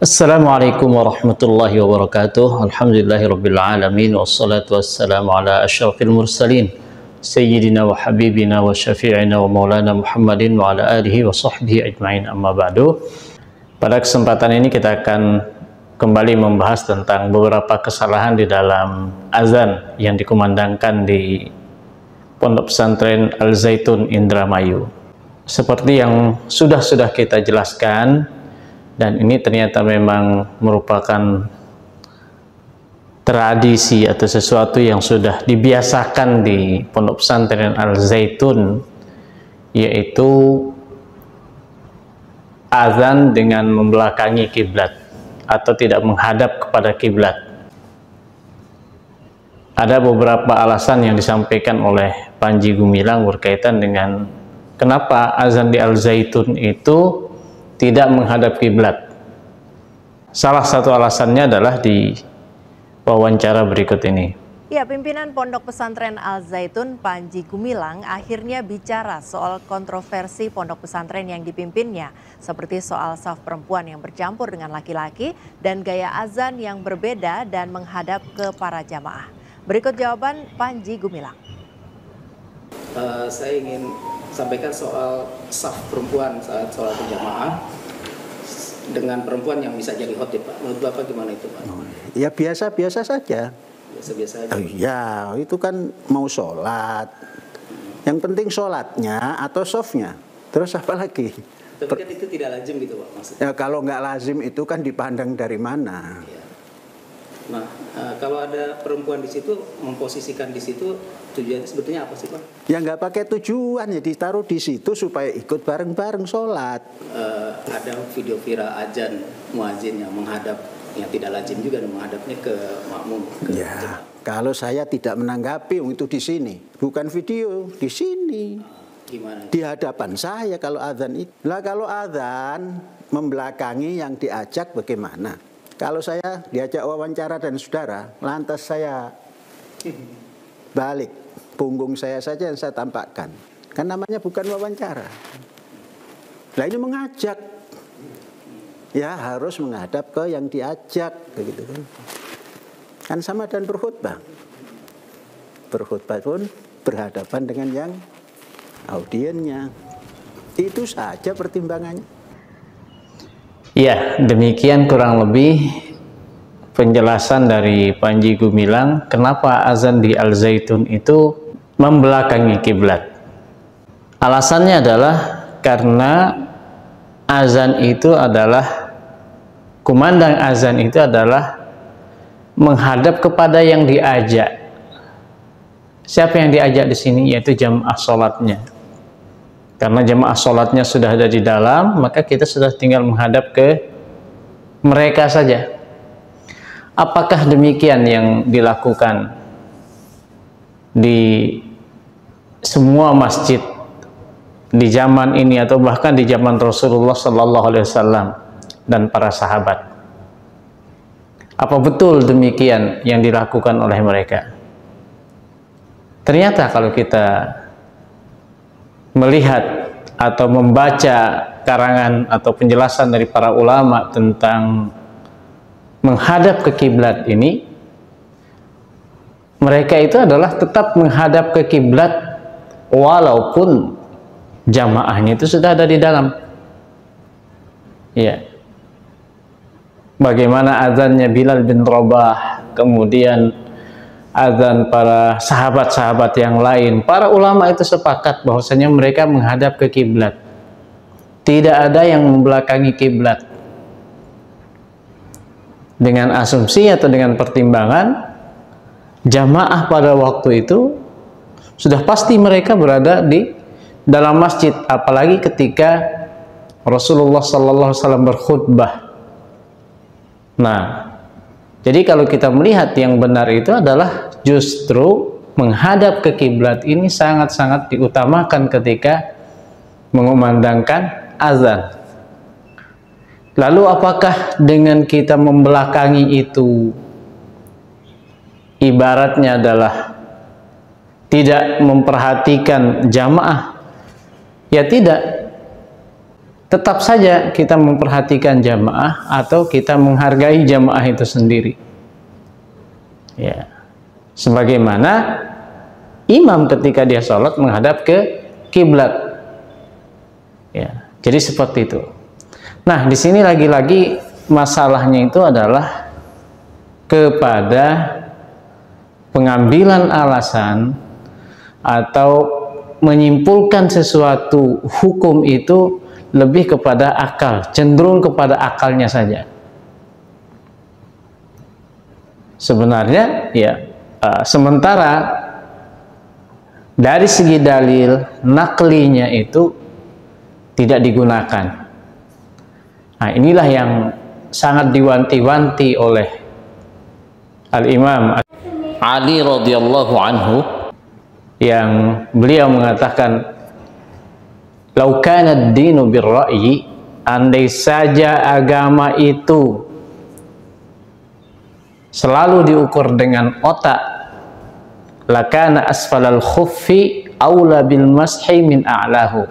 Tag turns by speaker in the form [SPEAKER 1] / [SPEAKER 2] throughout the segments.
[SPEAKER 1] Assalamualaikum warahmatullahi wabarakatuh. Alhamdulillahirabbil alamin wassalatu wassalamu ala asyrafil mursalin sayyidina wa habibina wa syafi'ina wa maulana Muhammadin wa ala alihi wa sahbihi ajmain, amma ba'du. Pada kesempatan ini kita akan kembali membahas tentang beberapa kesalahan di dalam azan yang dikumandangkan di Pondok Pesantren Al Zaitun Indramayu. Seperti yang sudah kita jelaskan, dan ini ternyata memang merupakan tradisi atau sesuatu yang sudah dibiasakan di Pondok Pesantren Al Zaitun, yaitu azan dengan membelakangi kiblat atau tidak menghadap kepada kiblat. Ada beberapa alasan yang disampaikan oleh Panji Gumilang berkaitan dengan kenapa azan di Al Zaitun itu tidak menghadap kiblat. Salah satu alasannya adalah di wawancara berikut ini.
[SPEAKER 2] Ya, pimpinan Pondok Pesantren Al Zaitun Panji Gumilang akhirnya bicara soal kontroversi pondok pesantren yang dipimpinnya, seperti soal saf perempuan yang bercampur dengan laki-laki dan gaya azan yang berbeda dan menghadap ke para jamaah. Berikut jawaban Panji Gumilang.
[SPEAKER 3] Saya ingin sampaikan soal saf perempuan saat sholat berjamaah dengan perempuan yang bisa jadi khotib, Pak. Menurut Bapak gimana itu, Pak?
[SPEAKER 4] Ya biasa-biasa saja.
[SPEAKER 3] Biasa-biasa aja.
[SPEAKER 4] Ya itu kan mau sholat. Yang penting sholatnya atau softnya. Terus apa lagi?
[SPEAKER 3] Tapi kan itu tidak lazim gitu, Pak, maksudnya.
[SPEAKER 4] Ya kalau nggak lazim itu kan dipandang dari mana?
[SPEAKER 3] Ya. Nah, kalau ada perempuan di situ, memposisikan di situ, tujuannya sebetulnya apa sih, Pak?
[SPEAKER 4] Ya nggak pakai tujuan, ya ditaruh di situ supaya ikut bareng-bareng sholat.
[SPEAKER 3] Ada video viral azan muadzin yang menghadap, yang tidak lazim juga, menghadapnya ke makmum.
[SPEAKER 4] Ya, kalau saya tidak menanggapi itu di sini, bukan video di sini.
[SPEAKER 3] Gimana?
[SPEAKER 4] Di hadapan saya kalau azan itu. Lah kalau azan membelakangi yang diajak bagaimana? Kalau saya diajak wawancara dan saudara, lantas saya balik, punggung saya saja yang saya tampakkan. Kan namanya bukan wawancara. Nah ini mengajak. Ya harus menghadap ke yang diajak, begitu kan. Kan sama dan berkhutbah. Berkhutbah pun berhadapan dengan yang audiennya. Itu saja pertimbangannya.
[SPEAKER 1] Ya, demikian kurang lebih penjelasan dari Panji Gumilang kenapa azan di Al Zaitun itu membelakangi kiblat. Alasannya adalah karena azan itu adalah, kumandang azan itu adalah menghadap kepada yang diajak. Siapa yang diajak di sini? Yaitu jamaah sholatnya. Karena jamaah sholatnya sudah ada di dalam, maka kita sudah tinggal menghadap ke mereka saja. Apakah demikian yang dilakukan di semua masjid di zaman ini atau bahkan di zaman Rasulullah SAW dan para sahabat? Apa betul demikian yang dilakukan oleh mereka? Ternyata kalau kita melihat atau membaca karangan atau penjelasan dari para ulama tentang menghadap ke kiblat ini, mereka itu adalah tetap menghadap ke kiblat walaupun jamaahnya itu sudah ada di dalam. Ya. Bagaimana azannya Bilal bin Rabah, kemudian azan para sahabat-sahabat yang lain, para ulama itu sepakat bahwasanya mereka menghadap ke kiblat. Tidak ada yang membelakangi kiblat. Dengan asumsi atau dengan pertimbangan jamaah pada waktu itu sudah pasti mereka berada di dalam masjid, apalagi ketika Rasulullah SAW berkhutbah. Nah, jadi kalau kita melihat yang benar itu adalah justru menghadap ke kiblat ini sangat-sangat diutamakan ketika mengumandangkan azan. Lalu apakah dengan kita membelakangi itu ibaratnya adalah tidak memperhatikan jamaah? Ya tidak. tetap saja kita memperhatikan jamaah atau kita menghargai jamaah itu sendiri. Ya, sebagaimana imam ketika dia sholat menghadap ke kiblat. Ya, jadi seperti itu. Nah, di sini lagi-lagi masalahnya itu adalah kepada pengambilan alasan atau menyimpulkan sesuatu hukum itu lebih kepada akal, cenderung kepada akalnya saja. Sebenarnya ya sementara dari segi dalil naklinya itu tidak digunakan. Nah, inilah yang sangat diwanti-wanti oleh Al-Imam Ali radhiyallahu anhu, yang beliau mengatakan, "Lau kana ad-dinu bir-ra'yi", andai saja agama itu selalu diukur dengan otak, lakana asfalal khuffi aula bil mashi min a'lahu,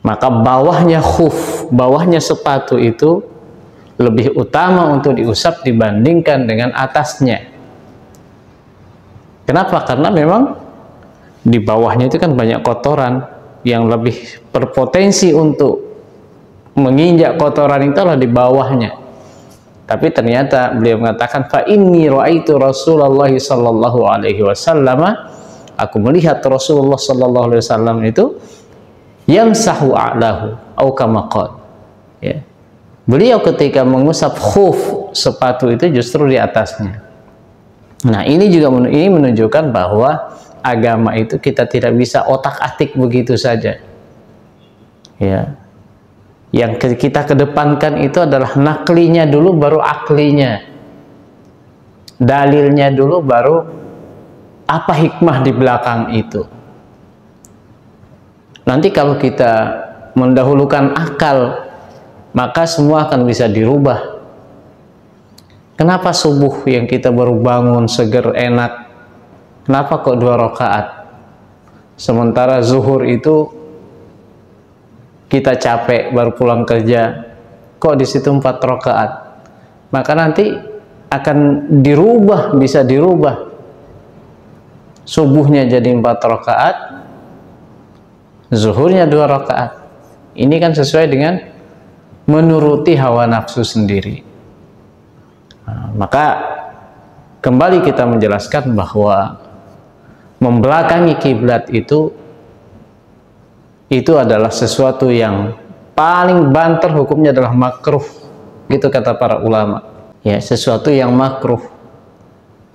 [SPEAKER 1] maka bawahnya khuf, bawahnya sepatu itu lebih utama untuk diusap dibandingkan dengan atasnya. Kenapa? Karena memang di bawahnya itu kan banyak kotoran yang lebih berpotensi untuk menginjak kotoran itu adalah di bawahnya. Tapi ternyata beliau mengatakan, fa inni ra'aitu Rasulullah sallallahu alaihi wasallam, aku melihat Rasulullah sallallahu alaihi wasallam itu yamsahu a'lahu au kama qala. Ya. Beliau ketika mengusap khuf, sepatu itu justru di atasnya. Nah, ini juga menunjukkan bahwa agama itu kita tidak bisa otak-atik begitu saja. Ya. Yang kita kedepankan itu adalah naklinya dulu baru aklinya, dalilnya dulu baru apa hikmah di belakang itu. Nanti kalau kita mendahulukan akal, maka semua akan bisa dirubah. Kenapa subuh yang kita baru bangun seger enak, kenapa kok 2 rakaat? Sementara zuhur itu kita capek baru pulang kerja, kok di situ 4 rakaat? Maka nanti akan dirubah, bisa dirubah. Subuhnya jadi 4 rakaat, zuhurnya 2 rakaat. Ini kan sesuai dengan menuruti hawa nafsu sendiri. Nah, maka kembali kita menjelaskan bahwa membelakangi kiblat itu adalah sesuatu yang paling banter hukumnya adalah makruh, gitu kata para ulama. Ya, sesuatu yang makruh.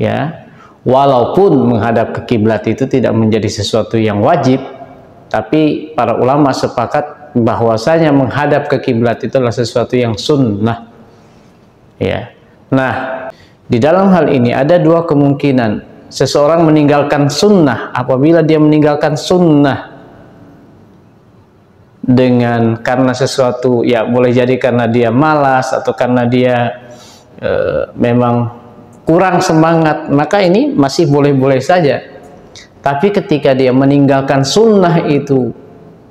[SPEAKER 1] Ya, walaupun menghadap ke kiblat itu tidak menjadi sesuatu yang wajib, tapi para ulama sepakat bahwasanya menghadap ke kiblat itu adalah sesuatu yang sunnah. Ya. Nah, di dalam hal ini ada 2 kemungkinan. Seseorang meninggalkan sunnah, apabila dia meninggalkan sunnah karena sesuatu, ya boleh jadi karena dia malas atau karena dia memang kurang semangat, maka ini masih boleh-boleh saja. Tapi ketika dia meninggalkan sunnah itu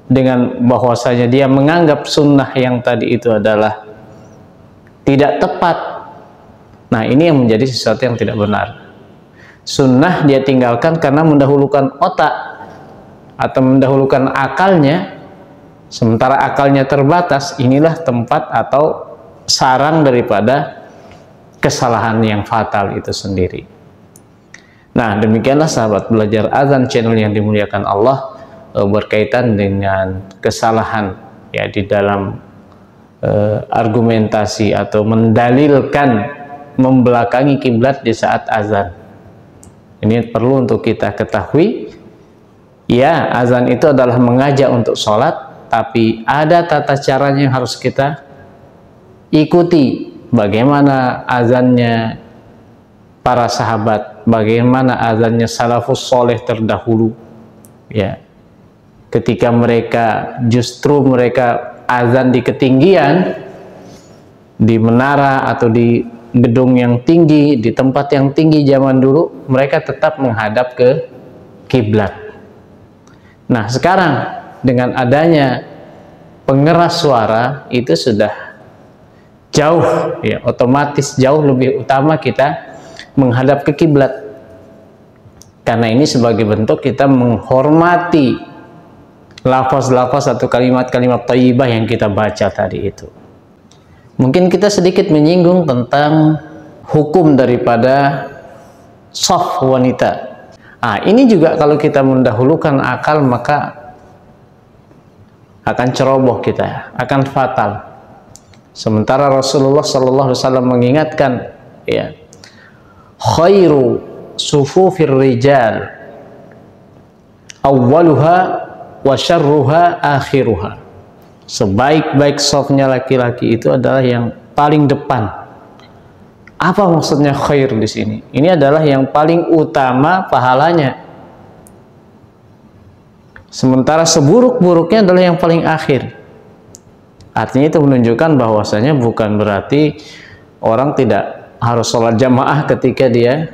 [SPEAKER 1] dengan bahwasanya dia menganggap sunnah yang tadi itu adalah tidak tepat, nah ini yang menjadi sesuatu yang tidak benar. Sunnah dia tinggalkan karena mendahulukan otak atau mendahulukan akalnya, sementara akalnya terbatas. Inilah tempat atau sarang daripada kesalahan yang fatal itu sendiri. Nah, demikianlah sahabat belajar azan channel yang dimuliakan Allah, berkaitan dengan kesalahan ya di dalam argumentasi atau mendalilkan membelakangi kiblat di saat azan. Ini perlu untuk kita ketahui. Ya, azan itu adalah mengajak untuk sholat, tapi ada tata caranya yang harus kita ikuti. Bagaimana azannya para sahabat, bagaimana azannya salafus soleh terdahulu. Ya, ketika mereka azan di ketinggian, di menara atau di gedung yang tinggi, di tempat yang tinggi zaman dulu, mereka tetap menghadap ke kiblat. Nah, sekarang dengan adanya pengeras suara itu sudah jauh, ya, otomatis jauh lebih utama kita menghadap ke kiblat. Karena ini sebagai bentuk kita menghormati lafaz-lafaz atau kalimat-kalimat thayyibah yang kita baca tadi itu. Mungkin kita sedikit menyinggung tentang hukum daripada shaf wanita. Ini juga kalau kita mendahulukan akal maka akan ceroboh kita, akan fatal. Sementara Rasulullah Sallallahu Alaihi Wasallam mengingatkan, ya, khairu sufufir rijal awwaluha wa syarruha akhiruha. Sebaik-baik safnya laki-laki itu adalah yang paling depan. Apa maksudnya khair di sini? Ini adalah yang paling utama pahalanya. Sementara seburuk-buruknya adalah yang paling akhir. Artinya itu menunjukkan bahwasanya bukan berarti orang tidak harus sholat jamaah ketika dia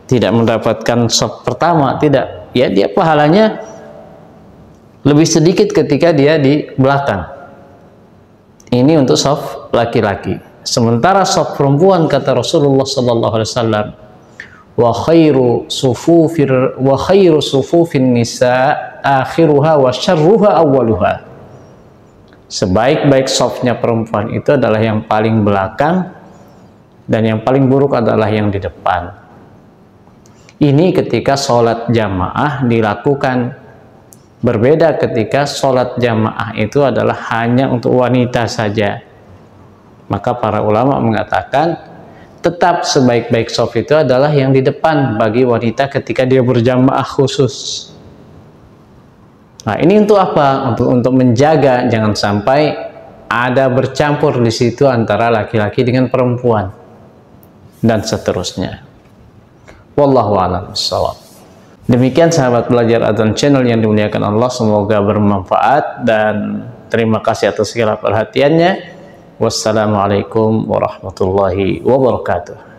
[SPEAKER 1] tidak mendapatkan shaf pertama, tidak. Ya, dia pahalanya lebih sedikit ketika dia di belakang. Ini untuk shaf laki-laki. Sementara shaf perempuan, kata Rasulullah Sallallahu Alaihi Wasallam, wa khairu sufufin nisa akhiruha wa syarruha awwaluha. Sebaik-baik shafnya perempuan itu adalah yang paling belakang dan yang paling buruk adalah yang di depan. Ini ketika sholat jamaah dilakukan. Berbeda ketika sholat jamaah itu adalah hanya untuk wanita saja. Maka para ulama mengatakan tetap sebaik-baik shaf itu adalah yang di depan bagi wanita ketika dia berjamaah khusus. Nah, ini untuk apa? Untuk menjaga jangan sampai ada bercampur di situ antara laki-laki dengan perempuan dan seterusnya. Wallahu a'lam bishawab. Demikian sahabat belajar Adzan channel yang dimuliakan Allah, semoga bermanfaat dan terima kasih atas segala perhatiannya. Wassalamualaikum warahmatullahi wabarakatuh.